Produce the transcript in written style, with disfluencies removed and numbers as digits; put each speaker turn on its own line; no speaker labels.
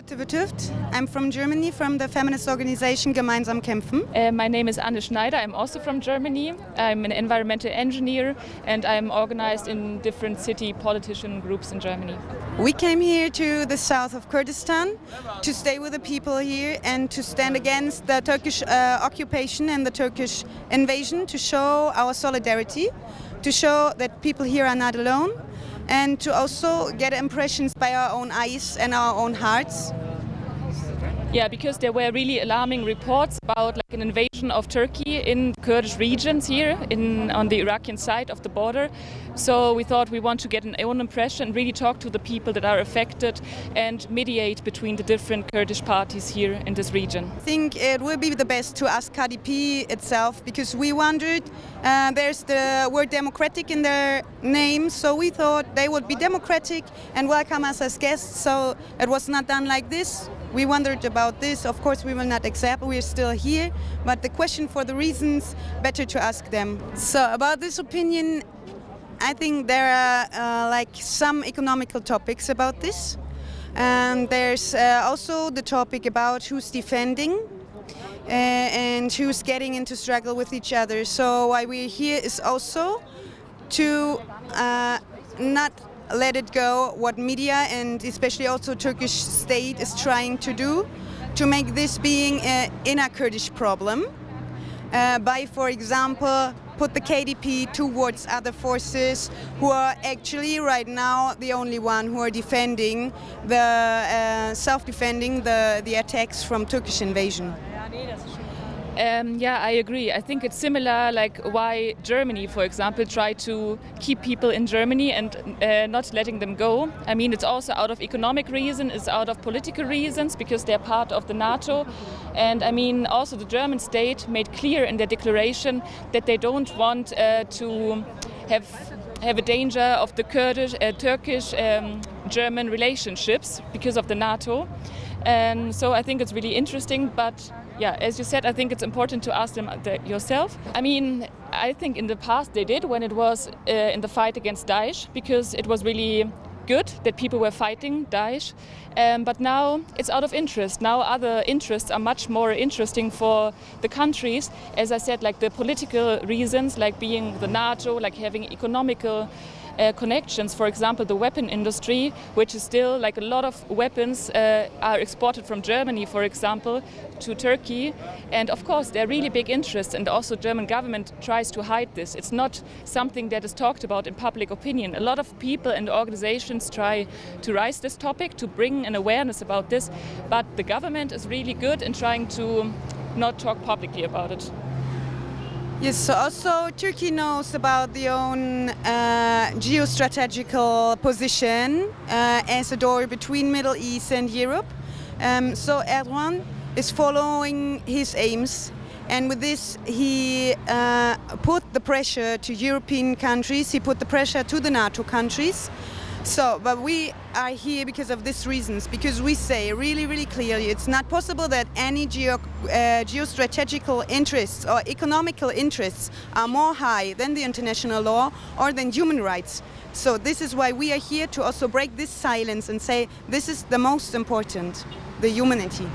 Ute Wütthöft. I'm from Germany, from the feminist organization Gemeinsam kämpfen.
My name is Anne Schneider. I'm also from Germany. I'm an environmental engineer and I'm organized in different city politician groups in Germany.
We came here to the south of Kurdistan to stay with the people here and to stand against the Turkish occupation and the Turkish invasion, to show our solidarity, to show that people here are not alone, and to also get impressions by our own eyes and our own hearts.
Yeah, because there were really alarming reports about an invasion of Turkey in Kurdish regions here on the Iraqi side of the border. So we thought we want to get an own impression, really talk to the people that are affected and mediate between the different Kurdish parties here in this region.
I think it will be the best to ask KDP itself, because we wondered, there's the word democratic in their name, so we thought they would be democratic and welcome us as guests, so it was not done like this. We wondered about this. Of course, we will not accept. We are still here. But the question for the reasons, better to ask them. So about this opinion, I think there are some economical topics about this. And there's also the topic about who's defending and who's getting into struggle with each other. So why we're here is also to not let it go what media and especially also Turkish state is trying to do to make this being an inner Kurdish problem by, for example, put the KDP towards other forces who are actually right now the only one who are defending self-defending the attacks from Turkish invasion.
Yeah, I agree. I think it's similar, like why Germany, for example, tried to keep people in Germany and not letting them go. I mean, it's also out of economic reason, it's out of political reasons, because they're part of the NATO. And I mean, also the German state made clear in their declaration that they don't want to have a danger of the Turkish-German relationships because of the NATO. And so I think it's really interesting, but yeah, as you said, I think it's important to ask them yourself. I mean, I think in the past they did, when it was in the fight against Daesh, because it was really good that people were fighting Daesh. But now it's out of interest. Now other interests are much more interesting for the countries. As I said, like the political reasons, like being the NATO, like having economical connections, for example, the weapon industry, which is still like a lot of weapons are exported from Germany, for example, to Turkey. And of course, they're really big interests, and also German government tries to hide this. It's not something that is talked about in public opinion. A lot of people and organizations try to raise this topic, to bring an awareness about this, but the government is really good in trying to not talk publicly about it.
Yes, so also Turkey knows about their own geostrategical position as a door between Middle East and Europe. So Erdogan is following his aims, and with this he put the pressure to European countries, he put the pressure to the NATO countries. So, but we are here because of these reasons, because we say really, really clearly it's not possible that any geostrategical interests or economical interests are more high than the international law or than human rights. So this is why we are here, to also break this silence and say this is the most important, the humanity.